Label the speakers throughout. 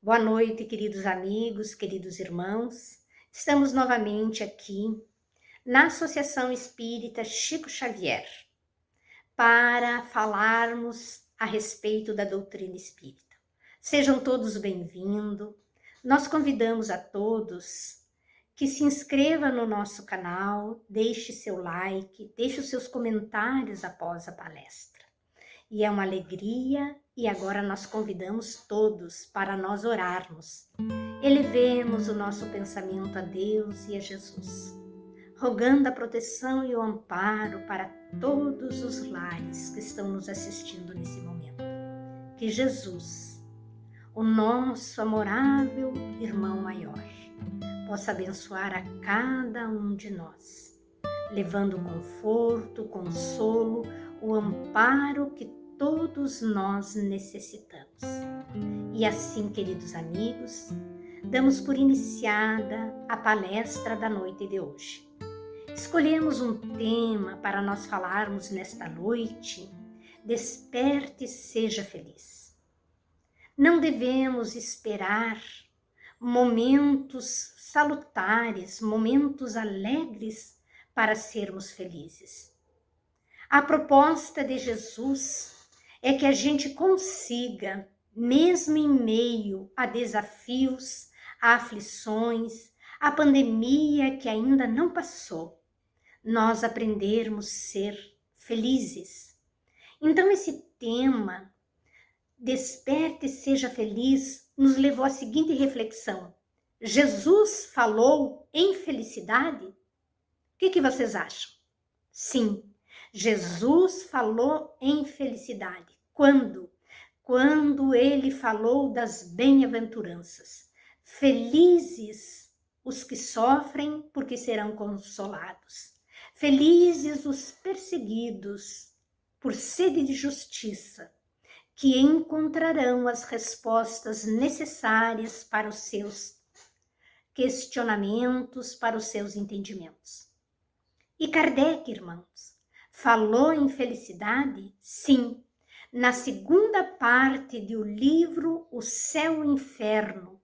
Speaker 1: Boa noite, queridos amigos, queridos irmãos. Estamos novamente aqui na Associação Espírita Chico Xavier para falarmos a respeito da doutrina espírita. Sejam todos bem-vindos. Nós convidamos a todos que se inscreva no nosso canal, deixe seu like, deixe os seus comentários após a palestra. E é uma alegria, e agora nós convidamos todos para nós orarmos. Elevemos o nosso pensamento a Deus e a Jesus, rogando a proteção e o amparo para todos os lares que estão nos assistindo nesse momento. Que Jesus, o nosso amorável irmão maior, possa abençoar a cada um de nós, levando conforto, consolo, o amparo que todos nós necessitamos. E assim, queridos amigos, damos por iniciada a palestra da noite de hoje. Escolhemos um tema para nós falarmos nesta noite: desperte e seja feliz. Não devemos esperar momentos salutares, momentos alegres para sermos felizes. A proposta de Jesus é que a gente consiga, mesmo em meio a desafios, a aflições, a pandemia que ainda não passou, nós aprendermos a ser felizes. Então esse tema, desperte e seja feliz, nos levou à seguinte reflexão: Jesus falou em felicidade? O que vocês acham? Sim, Jesus falou em felicidade. Quando? Quando ele falou das bem-aventuranças. Felizes os que sofrem, porque serão consolados. Felizes os perseguidos por sede de justiça, que encontrarão as respostas necessárias para os seus questionamentos, para os seus entendimentos. E Kardec, irmãos, falou em felicidade? Sim, na segunda parte do livro O Céu e o Inferno,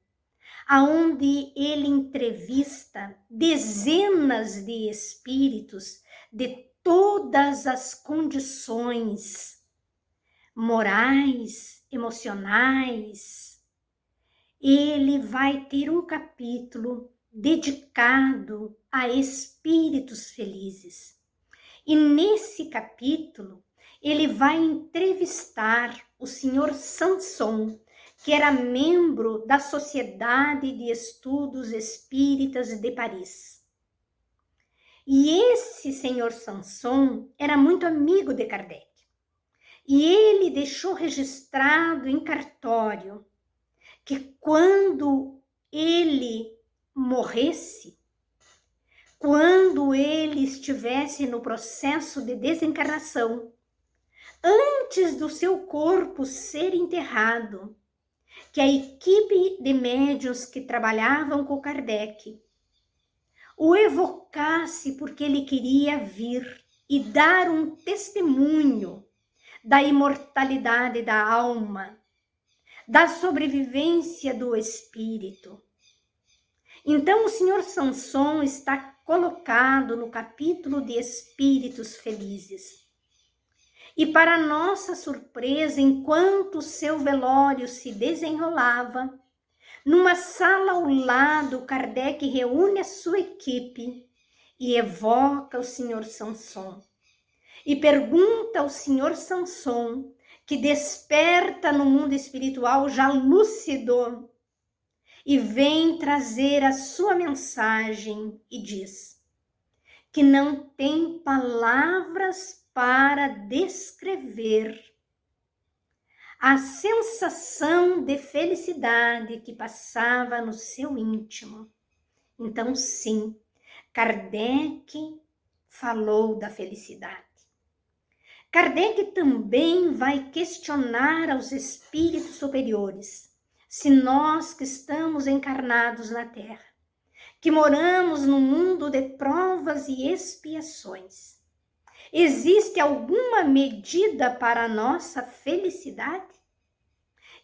Speaker 1: aonde ele entrevista dezenas de espíritos de todas as condições morais, emocionais. Ele vai ter um capítulo dedicado a espíritos felizes. E nesse capítulo, ele vai entrevistar o senhor Sanson, que era membro da Sociedade de Estudos Espíritas de Paris. E esse senhor Sanson era muito amigo de Kardec. E ele deixou registrado em cartório que quando ele morresse, quando ele estivesse no processo de desencarnação, antes do seu corpo ser enterrado, que a equipe de médiuns que trabalhavam com Kardec o evocasse, porque ele queria vir e dar um testemunho da imortalidade da alma, da sobrevivência do espírito. Então o senhor Sanson está colocado no capítulo de Espíritos Felizes. E para nossa surpresa, enquanto o seu velório se desenrolava, numa sala ao lado, Kardec reúne a sua equipe e evoca o senhor Sanson. E pergunta ao senhor Sanson, que desperta no mundo espiritual já lúcido, e vem trazer a sua mensagem e diz que não tem palavras para descrever a sensação de felicidade que passava no seu íntimo. Então, sim, Kardec falou da felicidade. Kardec também vai questionar aos espíritos superiores se nós que estamos encarnados na Terra, que moramos no mundo de provas e expiações, existe alguma medida para a nossa felicidade?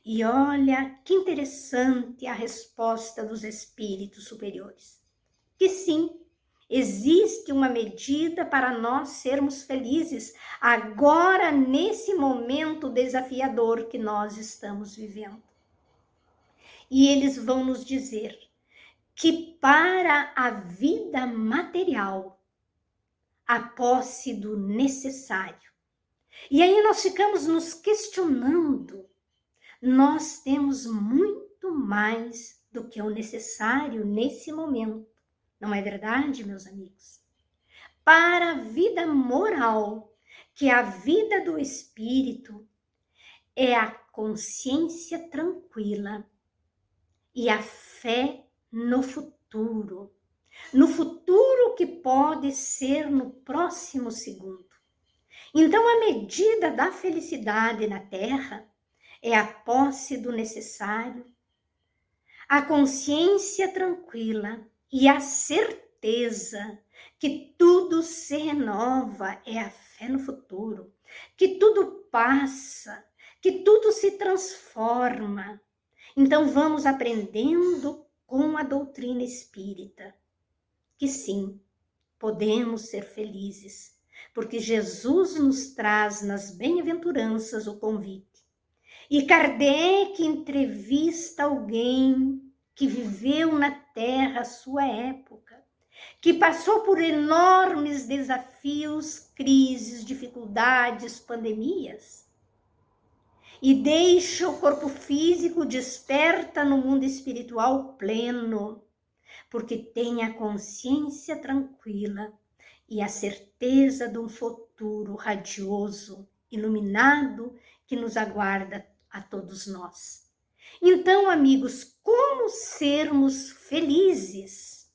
Speaker 1: E olha que interessante a resposta dos espíritos superiores. Que sim, existe uma medida para nós sermos felizes agora nesse momento desafiador que nós estamos vivendo. E eles vão nos dizer que para a vida material, a posse do necessário. E aí nós ficamos nos questionando. Nós temos muito mais do que o necessário nesse momento. Não é verdade, meus amigos? Para a vida moral, que é a vida do espírito, é a consciência tranquila e a fé no futuro. No futuro que pode ser no próximo segundo. Então, a medida da felicidade na Terra é a posse do necessário, a consciência tranquila e a certeza que tudo se renova, é a fé no futuro, que tudo passa, que tudo se transforma. Então vamos aprendendo com a doutrina espírita que sim, podemos ser felizes, porque Jesus nos traz nas bem-aventuranças o convite. E Kardec entrevista alguém que viveu na Terra a sua época, que passou por enormes desafios, crises, dificuldades, pandemias, e deixa o corpo físico desperta no mundo espiritual pleno, porque tem a consciência tranquila e a certeza de um futuro radioso, iluminado, que nos aguarda a todos nós. Então, amigos, como sermos felizes?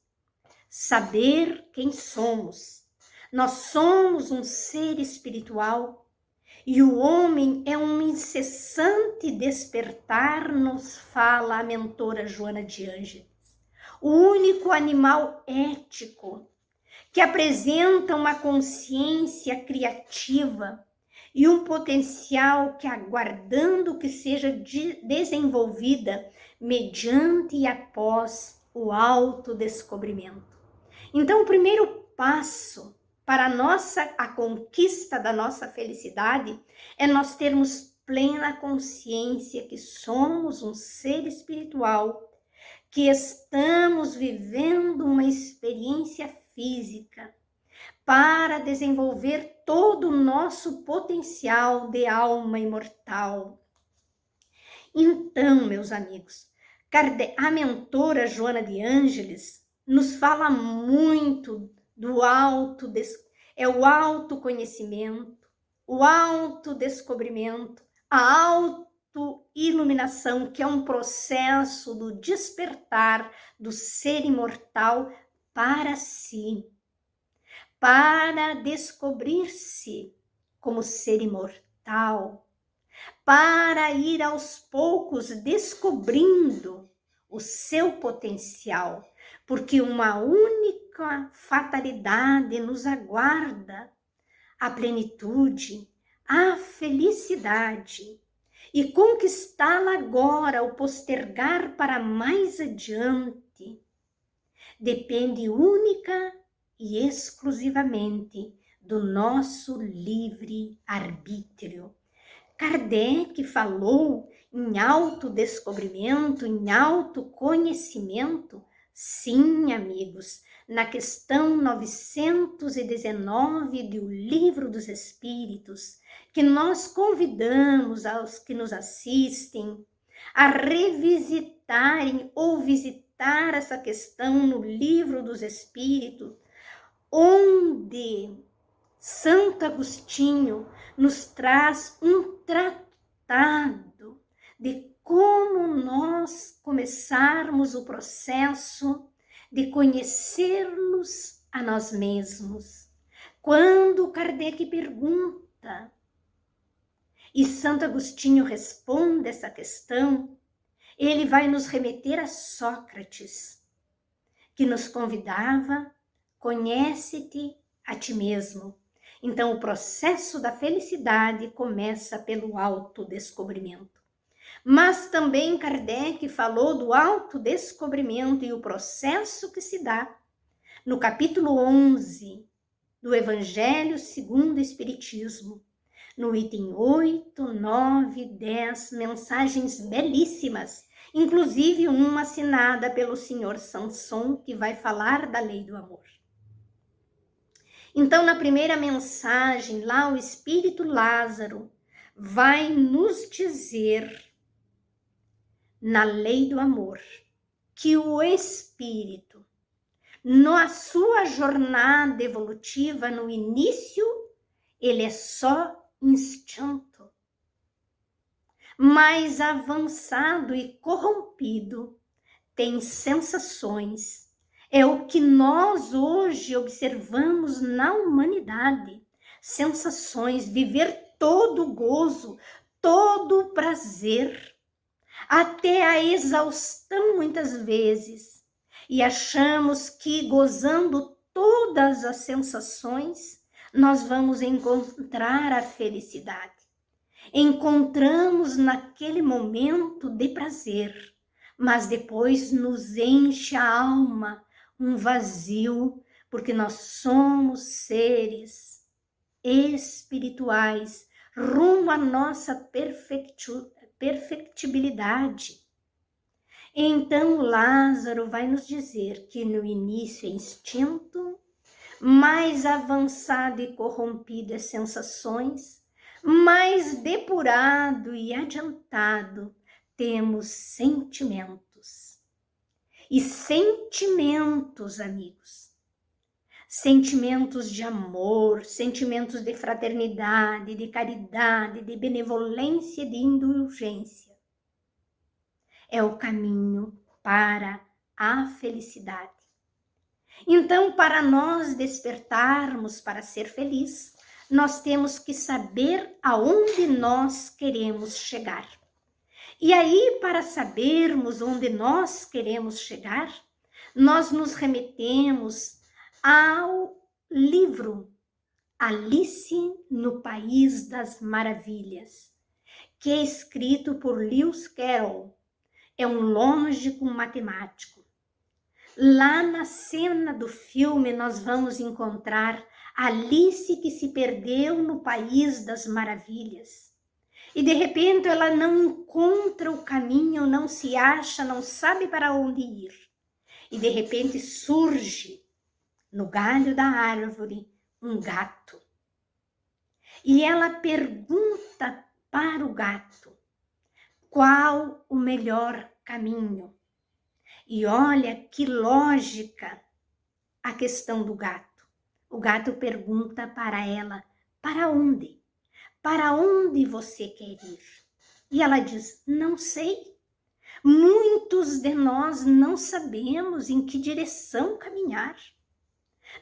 Speaker 1: Saber quem somos. Nós somos um ser espiritual e o homem é um incessante despertar, nos fala a mentora Joana de Ângeles. O único animal ético que apresenta uma consciência criativa e um potencial que aguardando que seja desenvolvida mediante e após o autodescobrimento. Então, o primeiro passo para a conquista da nossa felicidade é nós termos plena consciência que somos um ser espiritual, que estamos vivendo uma experiência física para desenvolver todo o nosso potencial de alma imortal. Então, meus amigos, a mentora Joana de Ângeles nos fala muito do é o autoconhecimento, o autodescobrimento, a autoiluminação, que é um processo do despertar do ser imortal para si, para descobrir-se como ser imortal, para ir aos poucos descobrindo o seu potencial, porque uma única fatalidade nos aguarda: a plenitude, a felicidade. E conquistá-la agora, ou postergar para mais adiante, depende única e exclusivamente do nosso livre arbítrio. Kardec falou em autodescobrimento, em autoconhecimento. Sim, amigos, na questão 919 do Livro dos Espíritos, que nós convidamos aos que nos assistem a revisitarem ou visitar essa questão no Livro dos Espíritos, onde Santo Agostinho nos traz um tratado de como nós começarmos o processo de conhecermos a nós mesmos. Quando Kardec pergunta e Santo Agostinho responde essa questão, ele vai nos remeter a Sócrates, que nos convidava: conhece-te a ti mesmo. Então, o processo da felicidade começa pelo autodescobrimento. Mas também Kardec falou do autodescobrimento e o processo que se dá no capítulo 11 do Evangelho segundo o Espiritismo, no item 8, 9, 10, mensagens belíssimas, inclusive uma assinada pelo senhor Sanson, que vai falar da lei do amor. Então, na primeira mensagem, lá o Espírito Lázaro vai nos dizer, na lei do amor, que o Espírito, na sua jornada evolutiva, no início, ele é só instinto. Mais avançado e corrompido, tem sensações. É o que nós hoje observamos na humanidade. Sensações, viver todo o gozo, todo o prazer, até a exaustão muitas vezes. E achamos que gozando todas as sensações, nós vamos encontrar a felicidade. Encontramos naquele momento de prazer, mas depois nos enche a alma um vazio, porque nós somos seres espirituais rumo à nossa perfectibilidade. Então Lázaro vai nos dizer que no início é instinto, mais avançado e corrompido é sensações, mais depurado e adiantado temos sentimentos. E sentimentos, amigos, sentimentos de amor, sentimentos de fraternidade, de caridade, de benevolência e de indulgência. É o caminho para a felicidade. Então, para nós despertarmos para ser feliz, nós temos que saber aonde nós queremos chegar. E aí, para sabermos onde nós queremos chegar, nós nos remetemos ao livro Alice no País das Maravilhas, que é escrito por Lewis Carroll. É um lógico matemático. Lá na cena do filme nós vamos encontrar Alice que se perdeu no País das Maravilhas. E de repente ela não encontra o caminho, não se acha, não sabe para onde ir. E de repente surge no galho da árvore um gato. E ela pergunta para o gato qual o melhor caminho. E olha que lógica a questão do gato. O gato pergunta para ela, para onde? Para onde você quer ir? E ela diz, não sei. Muitos de nós não sabemos em que direção caminhar.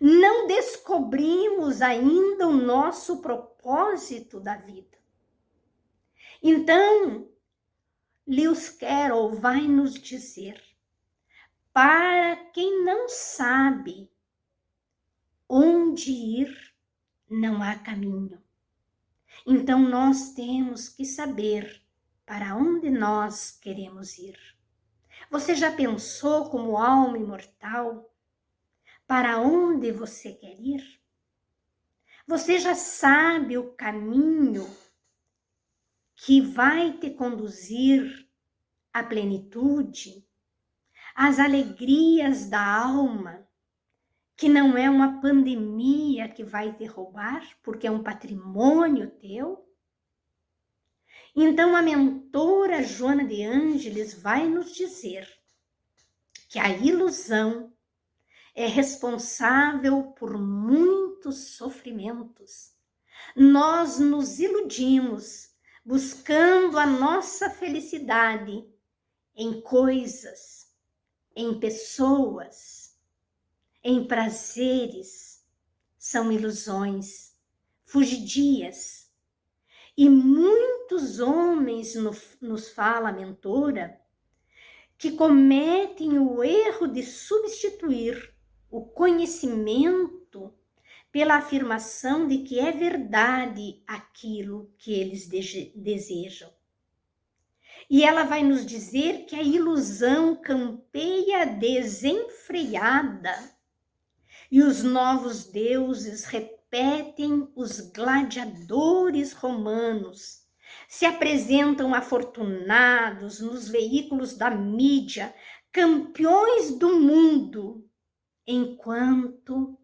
Speaker 1: Não descobrimos ainda o nosso propósito da vida. Então, Lewis Carroll vai nos dizer, para quem não sabe onde ir, não há caminho. Então, nós temos que saber para onde nós queremos ir. Você já pensou como alma imortal para onde você quer ir? Você já sabe o caminho que vai te conduzir à plenitude, às alegrias da alma, que não é uma pandemia que vai te roubar, porque é um patrimônio teu? Então a mentora Joana de Ângeles vai nos dizer que a ilusão é responsável por muitos sofrimentos. Nós nos iludimos buscando a nossa felicidade em coisas, em pessoas, em prazeres. São ilusões, fugidias. E muitos homens, nos fala a mentora, que cometem o erro de substituir o conhecimento pela afirmação de que é verdade aquilo que eles desejam. E ela vai nos dizer que a ilusão campeia desenfreada e os novos deuses repetem os gladiadores romanos, se apresentam afortunados nos veículos da mídia, campeões do mundo, enquanto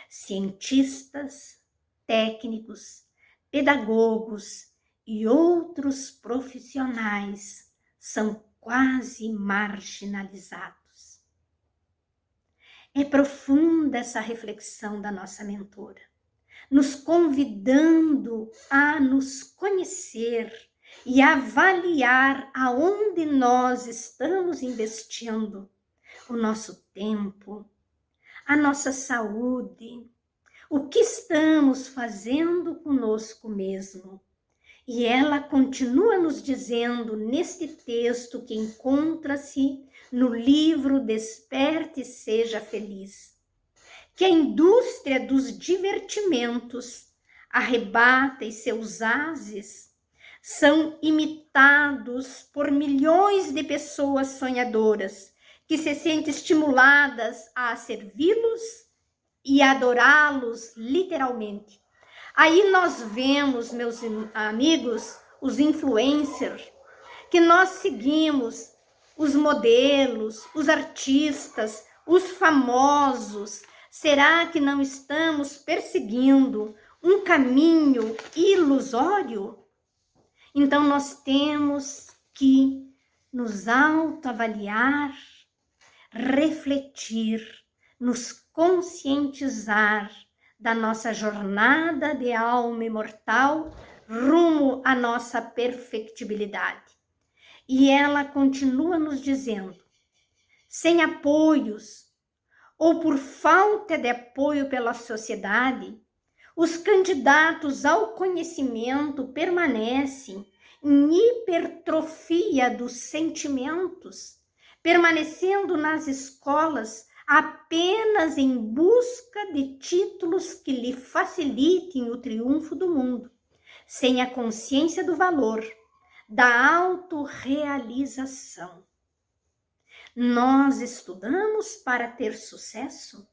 Speaker 1: cientistas, técnicos, pedagogos e outros profissionais são quase marginalizados. É profunda essa reflexão da nossa mentora, nos convidando a nos conhecer e avaliar aonde nós estamos investindo o nosso tempo, a nossa saúde, o que estamos fazendo conosco mesmo. E ela continua nos dizendo neste texto que encontra-se no livro Desperte e Seja Feliz, que a indústria dos divertimentos, arrebata e seus ases são imitados por milhões de pessoas sonhadoras que se sentem estimuladas a servi-los e adorá-los literalmente. Aí nós vemos, meus amigos, os influencers, que nós seguimos, os modelos, os artistas, os famosos. Será que não estamos perseguindo um caminho ilusório? Então nós temos que nos autoavaliar, refletir, nos conscientizar da nossa jornada de alma imortal rumo à nossa perfectibilidade. E ela continua nos dizendo, sem apoios ou por falta de apoio pela sociedade, os candidatos ao conhecimento permanecem em hipertrofia dos sentimentos, permanecendo nas escolas apenas em busca de títulos que lhe facilitem o triunfo do mundo, sem a consciência do valor, da autorrealização. Nós estudamos para ter sucesso?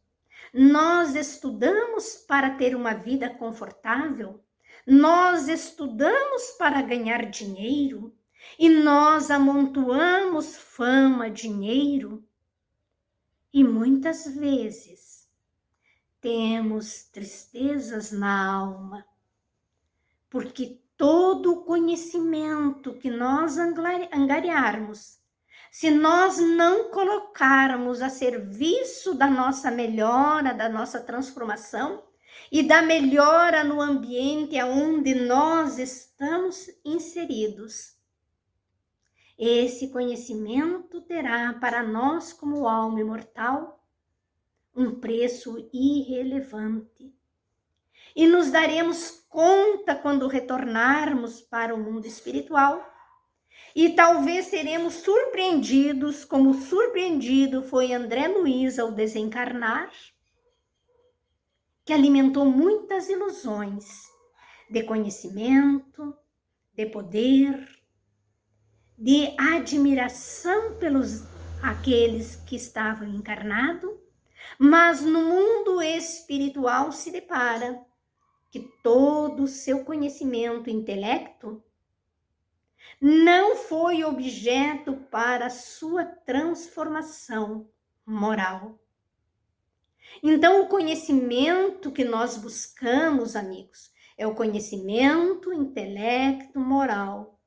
Speaker 1: Nós estudamos para ter uma vida confortável? Nós estudamos para ganhar dinheiro? E nós amontoamos fama, dinheiro? E muitas vezes temos tristezas na alma, porque todo o conhecimento que nós angariarmos, se nós não colocarmos a serviço da nossa melhora, da nossa transformação e da melhora no ambiente onde nós estamos inseridos, esse conhecimento terá para nós, como alma imortal, um preço irrelevante. E nos daremos conta quando retornarmos para o mundo espiritual. E talvez seremos surpreendidos, como surpreendido foi André Luiz ao desencarnar, que alimentou muitas ilusões de conhecimento, de poder, de admiração pelos aqueles que estavam encarnados, mas no mundo espiritual se depara que todo o seu conhecimento, intelecto, não foi objeto para sua transformação moral. Então, o conhecimento que nós buscamos, amigos, é o conhecimento, intelecto, moral.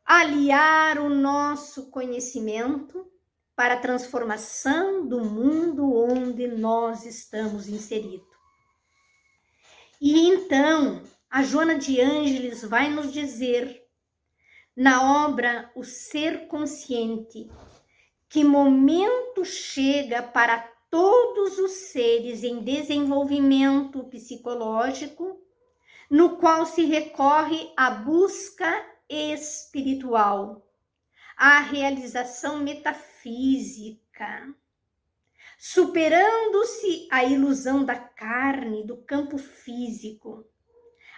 Speaker 1: Aliar o nosso conhecimento para a transformação do mundo onde nós estamos inseridos. E então, a Joana de Ângeles vai nos dizer, na obra O Ser Consciente, que momento chega para todos os seres em desenvolvimento psicológico, no qual se recorre à busca espiritual, à realização metafísica, superando-se a ilusão da carne, do campo físico,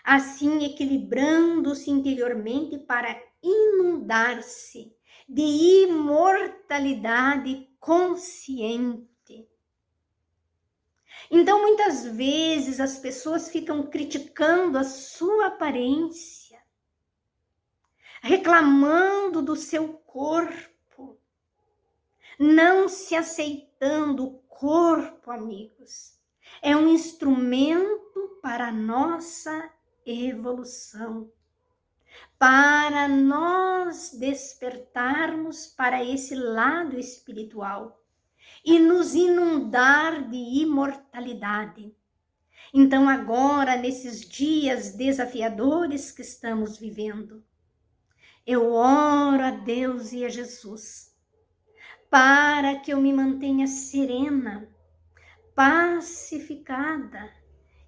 Speaker 1: assim equilibrando-se interiormente para inundar-se de imortalidade consciente. Então, muitas vezes as pessoas ficam criticando a sua aparência, reclamando do seu corpo, não se aceitando. O corpo, amigos, é um instrumento para a nossa evolução, para nós despertarmos para esse lado espiritual e nos inundar de imortalidade. Então, agora, nesses dias desafiadores que estamos vivendo, eu oro a Deus e a Jesus para que eu me mantenha serena, pacificada,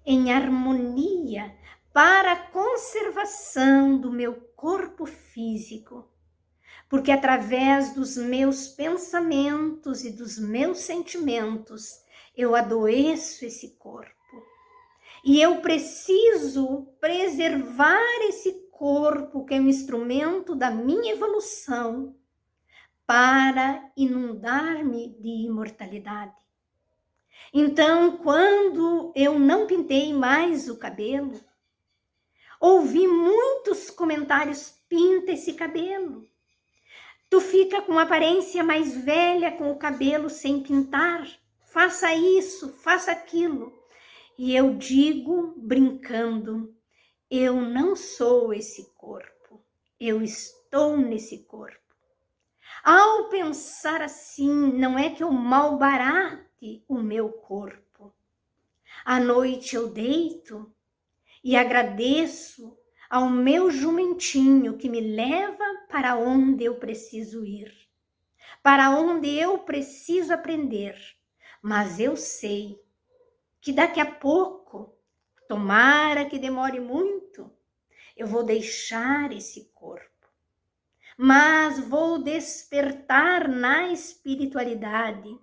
Speaker 1: em harmonia, para a conservação do meu corpo físico, porque através dos meus pensamentos e dos meus sentimentos, eu adoeço esse corpo. E eu preciso preservar esse corpo, que é um instrumento da minha evolução, para inundar-me de imortalidade. Então, quando eu não pintei mais o cabelo, ouvi muitos comentários: pinta esse cabelo. Tu fica com aparência mais velha com o cabelo sem pintar. Faça isso, faça aquilo. E eu digo, brincando, eu não sou esse corpo, eu estou nesse corpo. Ao pensar assim, não é que eu malbarate o meu corpo. À noite eu deito e agradeço ao meu jumentinho que me leva para onde eu preciso ir, para onde eu preciso aprender. Mas eu sei que daqui a pouco, tomara que demore muito, eu vou deixar esse corpo. Mas vou despertar na espiritualidade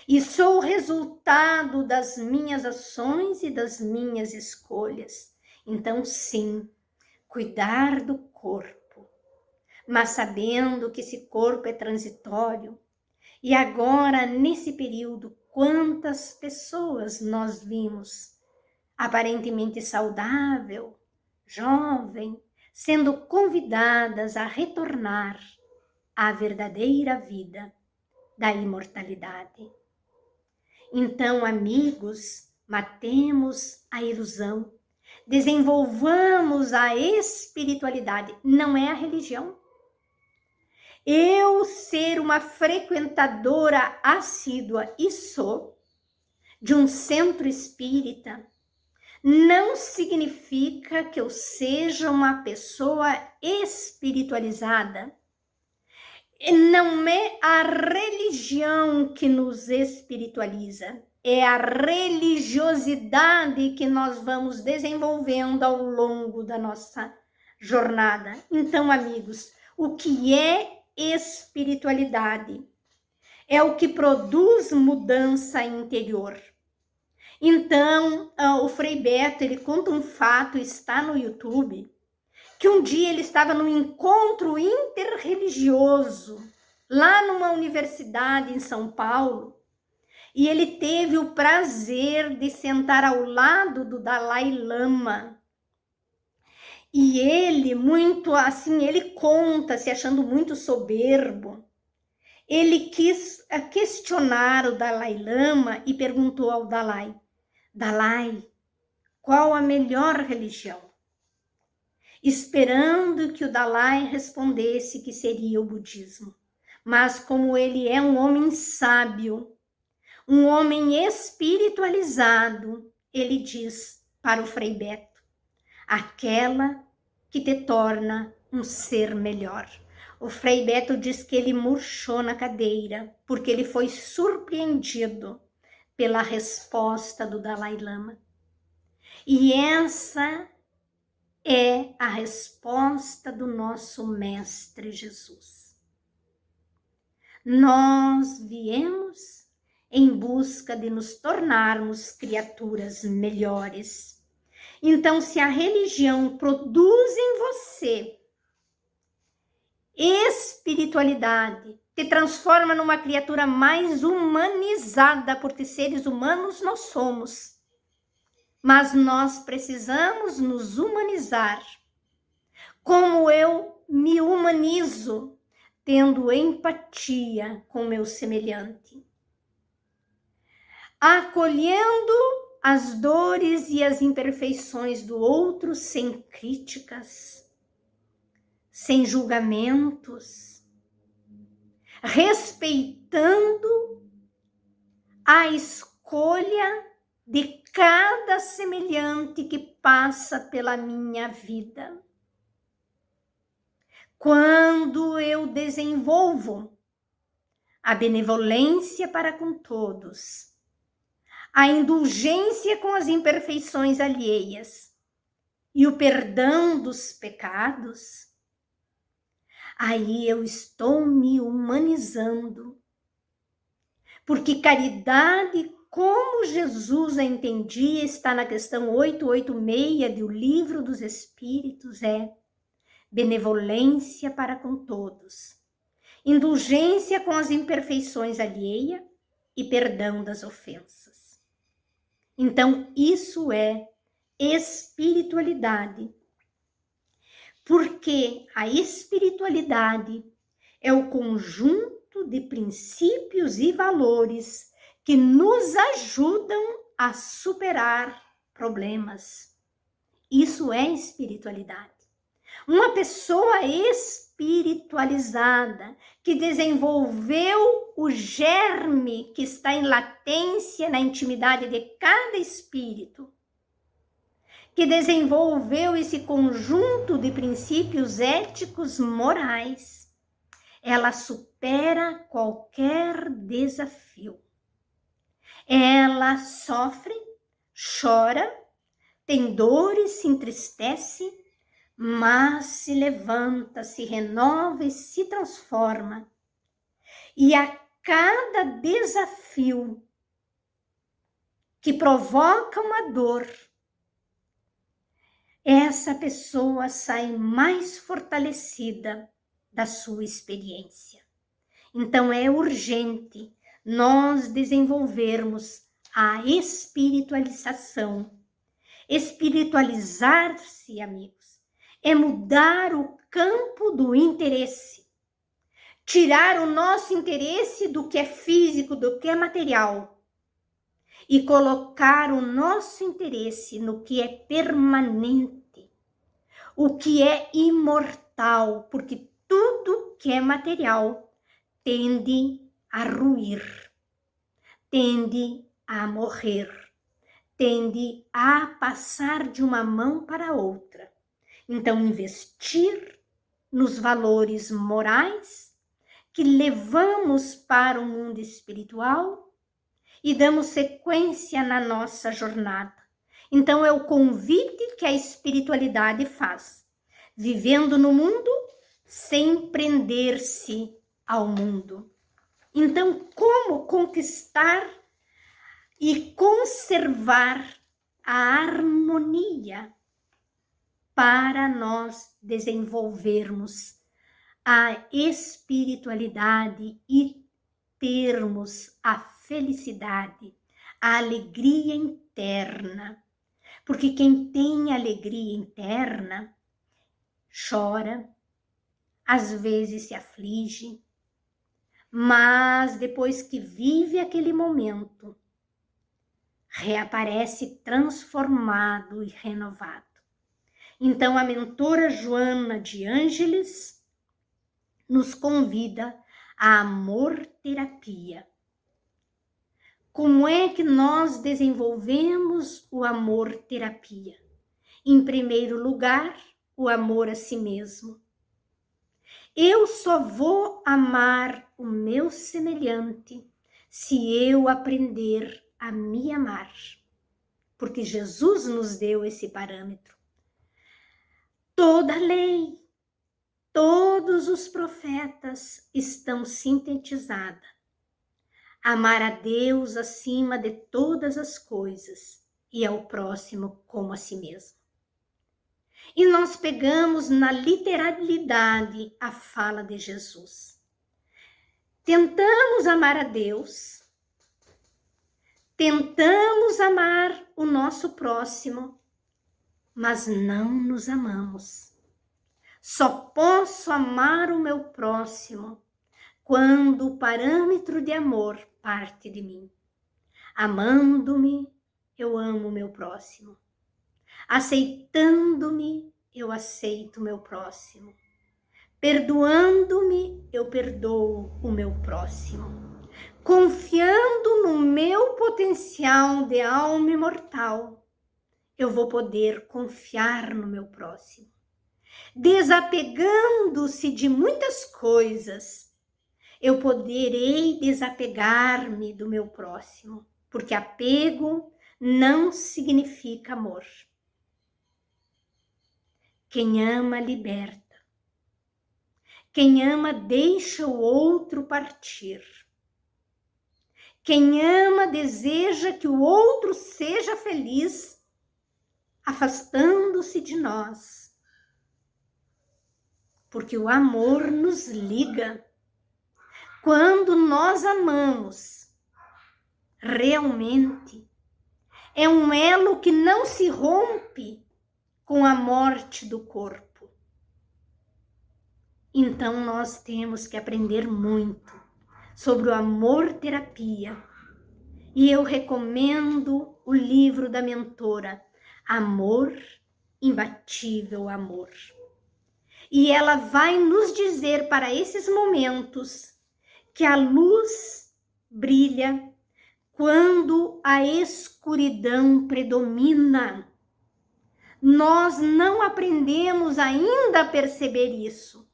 Speaker 1: e sou o resultado das minhas ações e das minhas escolhas. Então, sim, cuidar do corpo, mas sabendo que esse corpo é transitório. E agora, nesse período, quantas pessoas nós vimos aparentemente saudável, jovem, sendo convidadas a retornar à verdadeira vida da imortalidade. Então, amigos, matemos a ilusão, desenvolvamos a espiritualidade, não é a religião. Eu ser uma frequentadora assídua e sou de um centro espírita, não significa que eu seja uma pessoa espiritualizada. Não é a religião que nos espiritualiza, é a religiosidade que nós vamos desenvolvendo ao longo da nossa jornada. Então, amigos, o que é espiritualidade? É o que produz mudança interior. Então, o Frei Beto, ele conta um fato, está no YouTube, que um dia ele estava num encontro interreligioso, lá numa universidade em São Paulo, e ele teve o prazer de sentar ao lado do Dalai Lama. E ele, muito assim, ele conta, se achando muito soberbo, ele quis questionar o Dalai Lama e perguntou ao Dalai: Dalai, qual a melhor religião? Esperando que o Dalai respondesse que seria o budismo. Mas como ele é um homem sábio, um homem espiritualizado, ele diz para o Frei Beto: aquela que te torna um ser melhor. O Frei Beto diz que ele murchou na cadeira, porque ele foi surpreendido pela resposta do Dalai Lama. E essa é a resposta do nosso Mestre Jesus. Nós viemos em busca de nos tornarmos criaturas melhores. Então, se a religião produz em você Espiritualidade te transforma numa criatura mais humanizada, porque seres humanos nós somos. Mas nós precisamos nos humanizar. Como eu me humanizo, tendo empatia com meu semelhante, acolhendo as dores e as imperfeições do outro sem críticas, sem julgamentos, respeitando a escolha de cada semelhante que passa pela minha vida. Quando eu desenvolvo a benevolência para com todos, a indulgência com as imperfeições alheias e o perdão dos pecados, aí eu estou me humanizando. Porque caridade, como Jesus a entendia, está na questão 886 do Livro dos Espíritos, é benevolência para com todos, indulgência com as imperfeições alheias e perdão das ofensas. Então, isso é espiritualidade. Porque a espiritualidade é o conjunto de princípios e valores que nos ajudam a superar problemas. Isso é espiritualidade. Uma pessoa espiritualizada que desenvolveu o germe que está em latência na intimidade de cada espírito, que desenvolveu esse conjunto de princípios éticos morais, ela supera qualquer desafio. Ela sofre, chora, tem dores, se entristece, mas se levanta, se renova e se transforma. E a cada desafio que provoca uma dor, essa pessoa sai mais fortalecida da sua experiência. Então é urgente nós desenvolvermos a espiritualização. Espiritualizar-se, amigos, é mudar o campo do interesse. Tirar o nosso interesse do que é físico, do que é material. E colocar o nosso interesse no que é permanente. O que é imortal, porque tudo que é material tende a ruir, tende a morrer, tende a passar de uma mão para outra. Então, investir nos valores morais que levamos para o mundo espiritual e damos sequência na nossa jornada. Então, é o convite que a espiritualidade faz, vivendo no mundo sem prender-se ao mundo. Então, como conquistar e conservar a harmonia para nós desenvolvermos a espiritualidade e termos a felicidade, a alegria interna? Porque quem tem alegria interna chora, às vezes se aflige, mas depois que vive aquele momento, reaparece transformado e renovado. Então, a mentora Joana de Ângeles nos convida à amor-terapia. Como é que nós desenvolvemos o amor-terapia? Em primeiro lugar, o amor a si mesmo. Eu só vou amar o meu semelhante se eu aprender a me amar, porque Jesus nos deu esse parâmetro. Toda a lei, todos os profetas estão sintetizados. Amar a Deus acima de todas as coisas e ao próximo como a si mesmo. E nós pegamos na literalidade a fala de Jesus. Tentamos amar a Deus, tentamos amar o nosso próximo, mas não nos amamos. Só posso amar o meu próximo quando o parâmetro de amor parte de mim. Amando-me, eu amo o meu próximo. Aceitando-me, eu aceito o meu próximo. Perdoando-me, eu perdoo o meu próximo. Confiando no meu potencial de alma imortal, eu vou poder confiar no meu próximo. Desapegando-se de muitas coisas, eu poderei desapegar-me do meu próximo, porque apego não significa amor. Quem ama, liberta. Quem ama, deixa o outro partir. Quem ama, deseja que o outro seja feliz, afastando-se de nós. Porque o amor nos liga. Quando nós amamos, realmente, é um elo que não se rompe com a morte do corpo. Então nós temos que aprender muito sobre o amor-terapia. E eu recomendo o livro da mentora, Amor, Imbatível Amor. E ela vai nos dizer para esses momentos que a luz brilha quando a escuridão predomina. Nós não aprendemos ainda a perceber isso.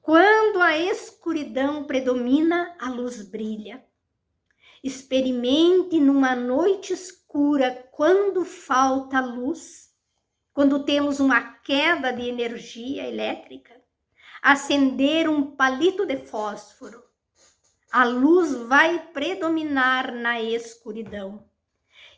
Speaker 1: Quando a escuridão predomina, a luz brilha. Experimente numa noite escura, quando falta luz, quando temos uma queda de energia elétrica, acender um palito de fósforo. A luz vai predominar na escuridão.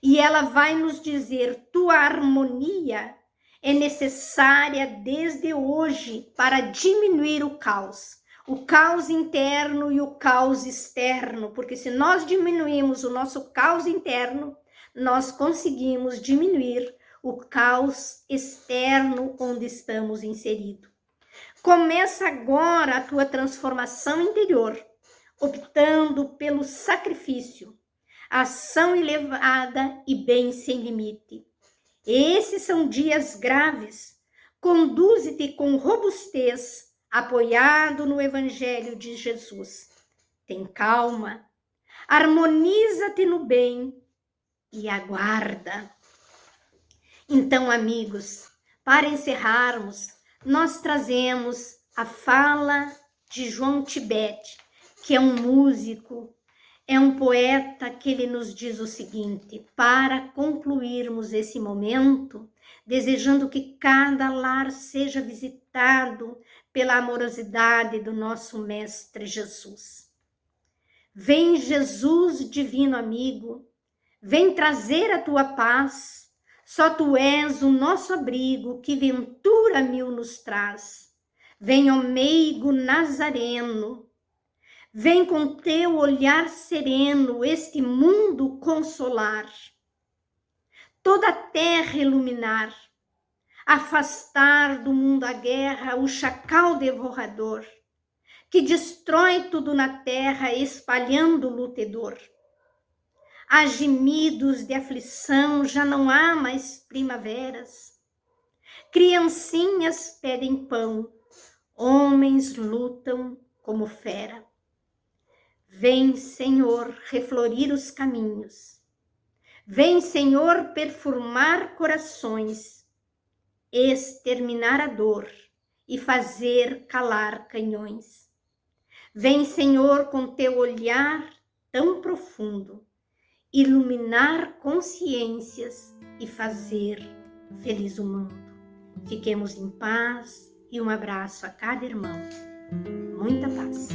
Speaker 1: E ela vai nos dizer: tua harmonia é necessária desde hoje para diminuir o caos interno e o caos externo, porque se nós diminuímos o nosso caos interno, nós conseguimos diminuir o caos externo onde estamos inseridos. Começa agora a tua transformação interior, optando pelo sacrifício, ação elevada e bem sem limite. Esses são dias graves. Conduze-te com robustez, apoiado no Evangelho de Jesus. Tem calma, harmoniza-te no bem e aguarda. Então, amigos, para encerrarmos, nós trazemos a fala de João Tibete, que é um músico, é um poeta, que ele nos diz o seguinte: para concluirmos esse momento, desejando que cada lar seja visitado pela amorosidade do nosso Mestre Jesus. Vem, Jesus, divino amigo, vem trazer a tua paz, só tu és o nosso abrigo, que ventura mil nos traz. Vem, ó meigo nazareno, vem com teu olhar sereno este mundo consolar, toda a terra iluminar, afastar do mundo a guerra, o chacal devorador, que destrói tudo na terra, espalhando o lutedor. Há gemidos de aflição, já não há mais primaveras. Criancinhas pedem pão, homens lutam como fera. Vem, Senhor, reflorir os caminhos. Vem, Senhor, perfumar corações, exterminar a dor e fazer calar canhões. Vem, Senhor, com teu olhar tão profundo, iluminar consciências e fazer feliz o mundo. Fiquemos em paz e um abraço a cada irmão. Muita paz.